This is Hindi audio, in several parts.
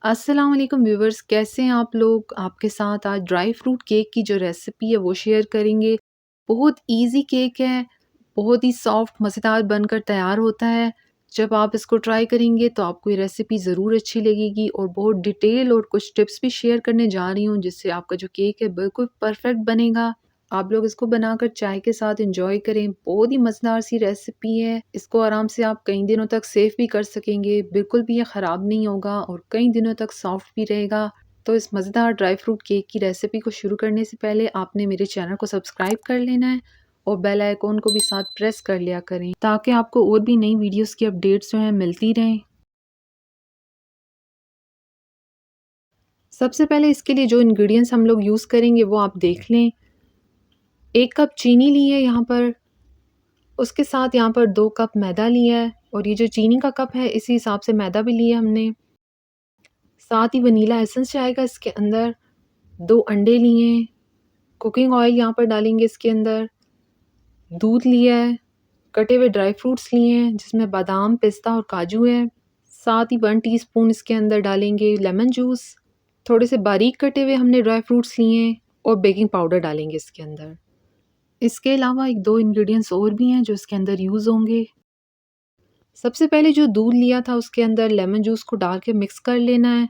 अस्सलाम वालेकुम व्यूवर्स, कैसे हैं आप लोग। आपके साथ आज ड्राई फ्रूट केक की जो रेसिपी है वो शेयर करेंगे। बहुत इजी केक है, बहुत ही सॉफ्ट मज़ेदार बनकर तैयार होता है। जब आप इसको ट्राई करेंगे तो आपको ये रेसिपी ज़रूर अच्छी लगेगी और बहुत डिटेल और कुछ टिप्स भी शेयर करने जा रही हूँ जिससे आपका जो केक है बिल्कुल परफेक्ट बनेगा। आप लोग इसको बनाकर चाय के साथ एंजॉय करें। बहुत ही मज़ेदार सी रेसिपी है। इसको आराम से आप कई दिनों तक सेव भी कर सकेंगे। बिल्कुल भी ये ख़राब नहीं होगा और कई दिनों तक सॉफ्ट भी रहेगा। तो इस मज़ेदार ड्राई फ्रूट केक की रेसिपी को शुरू करने से पहले आपने मेरे चैनल को सब्सक्राइब कर लेना है और बेल आइकॉन को भी साथ प्रेस कर लिया करें ताकि आपको और भी नई वीडियोस की अपडेट्स जो हैं मिलती रहें। सबसे पहले इसके लिए जो इंग्रेडिएंट्स हम लोग यूज़ करेंगे वो आप देख लें। 1 कप चीनी ली है यहाँ पर, उसके साथ यहाँ पर 2 कप मैदा लिया है और ये जो चीनी का कप है इसी हिसाब से मैदा भी लिया हमने। साथ ही वनीला एसेंस जाएगा इसके अंदर। 2 अंडे लिए हैं, कुकिंग ऑयल यहाँ पर डालेंगे इसके अंदर, दूध लिया है, कटे हुए ड्राई फ्रूट्स लिए हैं जिसमें बादाम, पिस्ता और काजू है। साथ ही 1 टीस्पून इसके अंदर डालेंगे लेमन जूस। थोड़े से बारीक कटे हुए हमने ड्राई फ्रूट्स लिए हैं और बेकिंग पाउडर डालेंगे इसके अंदर। इसके अलावा 1-2 इंग्रेडिएंट्स और भी हैं जो इसके अंदर यूज़ होंगे। सबसे पहले जो दूध लिया था उसके अंदर लेमन जूस को डाल के मिक्स कर लेना है।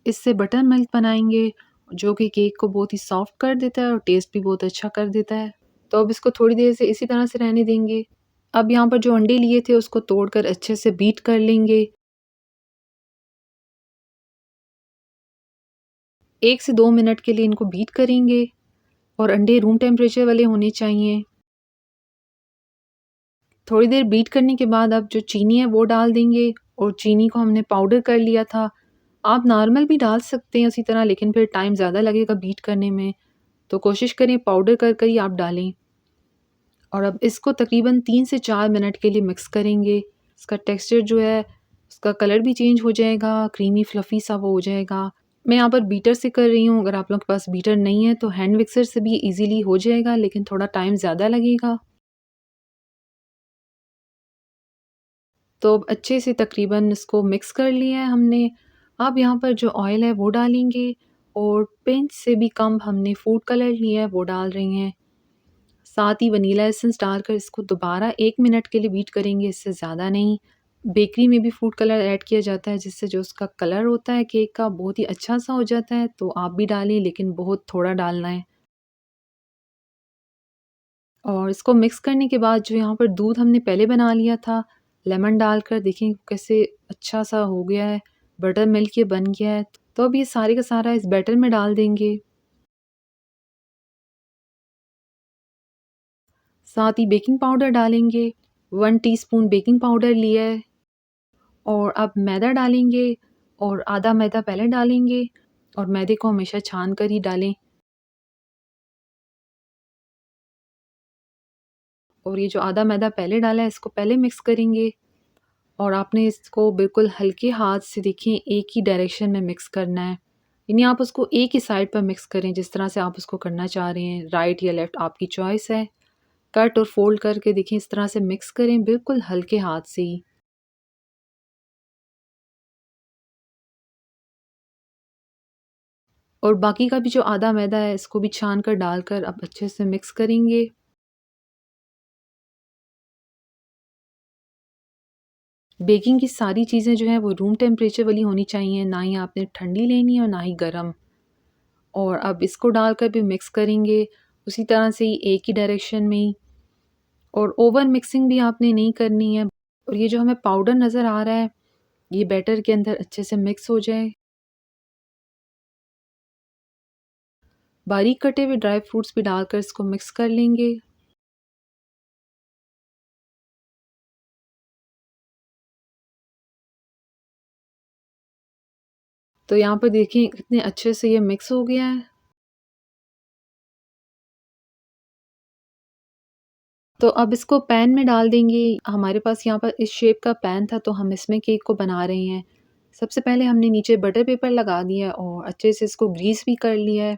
इससे बटर मिल्क बनाएंगे जो कि केक को बहुत ही सॉफ्ट कर देता है और टेस्ट भी बहुत अच्छा कर देता है। तो अब इसको थोड़ी देर से इसी तरह से रहने देंगे। अब यहाँ पर जो अंडे लिए थे उसको तोड़कर अच्छे से बीट कर लेंगे। 1 से 2 मिनट के लिए इनको बीट करेंगे और अंडे रूम टेम्परेचर वाले होने चाहिए। थोड़ी देर बीट करने के बाद अब जो चीनी है वो डाल देंगे और चीनी को हमने पाउडर कर लिया था। आप नॉर्मल भी डाल सकते हैं उसी तरह, लेकिन फिर टाइम ज़्यादा लगेगा बीट करने में, तो कोशिश करें पाउडर कर कर ही आप डालें। और अब इसको तकरीबन 3 से 4 मिनट के लिए मिक्स करेंगे। इसका टेक्सचर जो है उसका कलर भी चेंज हो जाएगा, क्रीमी फ्लफ़ी सा वो हो जाएगा। मैं यहाँ पर बीटर से कर रही हूँ, अगर आप लोगों के पास बीटर नहीं है तो हैंड मिक्सर से भी ईज़िली हो जाएगा, लेकिन थोड़ा टाइम ज़्यादा लगेगा। तो अब अच्छे से तकरीबन इसको मिक्स कर लिया है हमने। अब यहाँ पर जो ऑयल है वो डालेंगे और पिंच से भी कम हमने फूड कलर लिया है वो डाल रही हैं। साथ ही वनीला एसेंस डालकर इसको दोबारा 1 मिनट के लिए बीट करेंगे, इससे ज़्यादा नहीं। बेकरी में भी फूड कलर ऐड किया जाता है जिससे जो उसका कलर होता है केक का बहुत ही अच्छा सा हो जाता है, तो आप भी डालें लेकिन बहुत थोड़ा डालना है। और इसको मिक्स करने के बाद जो यहाँ पर दूध हमने पहले बना लिया था, लेमन डालकर देखें कैसे अच्छा सा हो गया है, बटर मिल्क ये बन गया है। तो अब ये सारे का सारा इस बैटर में डाल देंगे। साथ ही बेकिंग पाउडर डालेंगे, 1 टीस्पून बेकिंग पाउडर लिया है। और अब मैदा डालेंगे और आधा मैदा पहले डालेंगे और मैदे को हमेशा छान कर ही डालें। और ये जो आधा मैदा पहले डाला है इसको पहले मिक्स करेंगे और आपने इसको बिल्कुल हल्के हाथ से देखें एक ही डायरेक्शन में मिक्स करना है। यानी आप उसको एक ही साइड पर मिक्स करें जिस तरह से आप उसको करना चाह रहे हैं, राइट या लेफ़्ट आपकी चॉइस है। कट और फ़ोल्ड करके देखें इस तरह से मिक्स करें बिल्कुल हल्के हाथ से ही। और बाकी का भी जो आधा मैदा है इसको भी छान कर डालकर अब अच्छे से मिक्स करेंगे। बेकिंग की सारी चीज़ें जो हैं वो रूम टेम्परेचर वाली होनी चाहिए, ना ही आपने ठंडी लेनी है और ना ही गर्म। और अब इसको डालकर भी मिक्स करेंगे उसी तरह से ही एक ही डायरेक्शन में ही। और ओवर मिक्सिंग भी आपने नहीं करनी है। और ये जो हमें पाउडर नज़र आ रहा है ये बैटर के अंदर अच्छे से मिक्स हो जाए। बारीक कटे हुए ड्राई फ्रूट्स भी डालकर इसको मिक्स कर लेंगे। तो यहाँ पर देखिए कितने अच्छे से ये मिक्स हो गया है। तो अब इसको पैन में डाल देंगे। हमारे पास यहाँ पर इस शेप का पैन था तो हम इसमें केक को बना रहे हैं। सबसे पहले हमने नीचे बटर पेपर लगा दिया और अच्छे से इसको ग्रीस भी कर लिया है।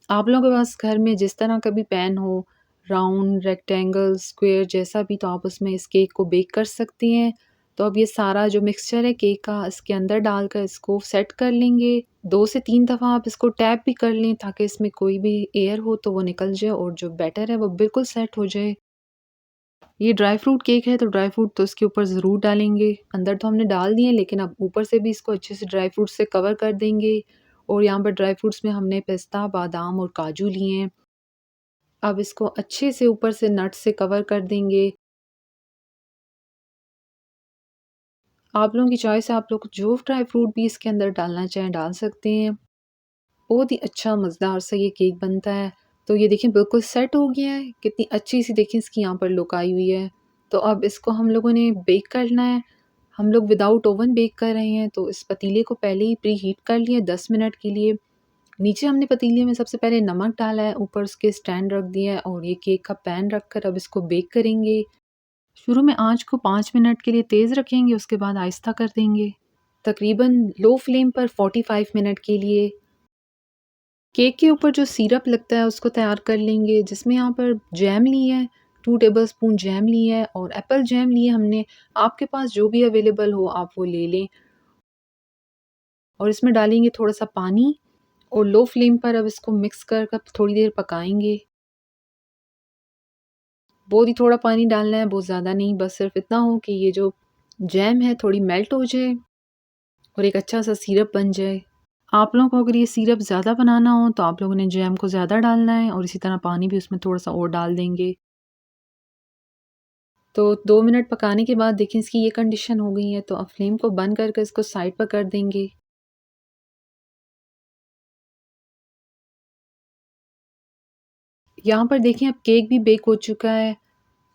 आप लोगों के पास घर में जिस तरह का भी पैन हो, राउंड, रेक्टेंगल, स्क्वायर जैसा भी, तो आप उसमें इस केक को बेक कर सकती हैं। तो अब ये सारा जो मिक्सचर है केक का इसके अंदर डालकर इसको सेट कर लेंगे। 2 से 3 दफ़ा आप इसको टैप भी कर लें ताकि इसमें कोई भी एयर हो तो वो निकल जाए और जो बैटर है वो बिल्कुल सेट हो जाए। ये ड्राई फ्रूट केक है तो ड्राई फ्रूट तो इसके ऊपर ज़रूर डालेंगे। अंदर तो हमने डाल दिए लेकिन अब ऊपर से भी इसको अच्छे से ड्राई फ्रूट से कवर कर देंगे और यहाँ पर ड्राई फ्रूट्स में हमने पिस्ता, बादाम और काजू लिए हैं। अब इसको अच्छे से ऊपर से नट्स से कवर कर देंगे। आप लोगों की चॉइस है, आप लोग जो ड्राई फ्रूट भी इसके अंदर डालना चाहें डाल सकते हैं। बहुत ही अच्छा मज़ेदार सा ये केक बनता है। तो ये देखें बिल्कुल सेट हो गया है, कितनी अच्छी सी देखें इसकी यहाँ पर लुक आई हुई है। तो अब इसको हम लोगों ने बेक करना है। हम लोग विदाउट ओवन बेक कर रहे हैं तो इस पतीले को पहले ही प्री हीट कर लिया 10 मिनट के लिए। नीचे हमने पतीले में सबसे पहले नमक डाला है, ऊपर उसके स्टैंड रख दिया है और ये केक का पैन रख कर अब इसको बेक करेंगे। शुरू में आँच को 5 मिनट के लिए तेज़ रखेंगे, उसके बाद आहिस्ता कर देंगे। तकरीबन लो फ्लेम पर 45 मिनट के लिए। केक के ऊपर जो सिरप लगता है उसको तैयार कर लेंगे, जिसमें यहाँ पर जैम ली है, 2 टेबलस्पून जैम ली है और एप्पल जैम ली है हमने। आपके पास जो भी अवेलेबल हो आप वो ले लें। और इसमें डालेंगे थोड़ा-सा पानी और लो फ्लेम पर अब इसको मिक्स कर थोड़ी देर पकाएँगे। बहुत ही थोड़ा पानी डालना है, बहुत ज़्यादा नहीं, बस सिर्फ इतना हो कि ये जो जैम है थोड़ी मेल्ट हो जाए और एक अच्छा सा सिरप बन जाए। आप लोगों को अगर ये सिरप ज़्यादा बनाना हो तो आप लोगों ने जैम को ज़्यादा डालना है और इसी तरह पानी भी उसमें थोड़ा-सा और डाल देंगे। तो 2 मिनट पकाने के बाद देखिए इसकी ये कंडीशन हो गई है, तो अब फ्लेम को बंद करके इसको साइड पर कर देंगे। यहाँ पर देखें अब केक भी बेक हो चुका है।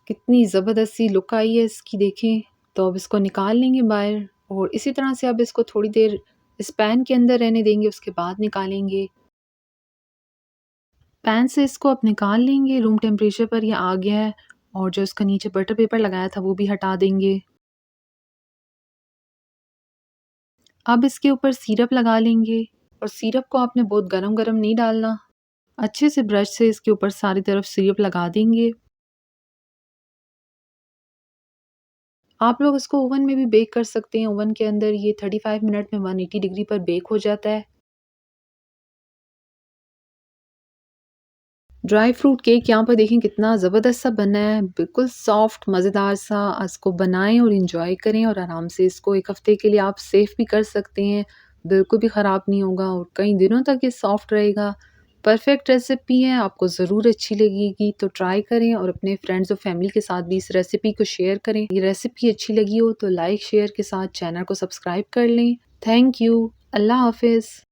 कितनी ज़बरदस्त सी लुक आई है इसकी देखें। तो अब इसको निकाल लेंगे बाहर और इसी तरह से अब इसको थोड़ी देर इस पैन के अंदर रहने देंगे, उसके बाद निकालेंगे। पैन से इसको अब निकाल लेंगे, रूम टेम्परेचर पर ये आ गया है और जो इसका नीचे बटर पेपर लगाया था वो भी हटा देंगे। अब इसके ऊपर सिरप लगा लेंगे और सिरप को आपने बहुत गरम-गरम नहीं डालना। अच्छे से ब्रश से इसके ऊपर सारी तरफ सिरप लगा देंगे। आप लोग इसको ओवन में भी बेक कर सकते हैं। ओवन के अंदर ये 35 मिनट में 180 डिग्री पर बेक हो जाता है। ड्राई फ्रूट केक यहाँ पर देखें कितना ज़बरदस्त सा बना है, बिल्कुल सॉफ्ट मज़ेदार सा। इसको बनाएँ और एंजॉय करें और आराम से इसको 1 हफ़्ते के लिए आप सेव भी कर सकते हैं। बिल्कुल भी ख़राब नहीं होगा और कई दिनों तक ये सॉफ्ट रहेगा। परफ़ेक्ट रेसिपी है, आपको ज़रूर अच्छी लगेगी, तो ट्राई करें और अपने फ्रेंड्स और फैमिली के साथ भी इस रेसिपी को शेयर करें। ये रेसिपी अच्छी लगी हो तो लाइक शेयर के साथ चैनल को सब्सक्राइब कर लें। Thank you. अल्लाह हाफ़िज़।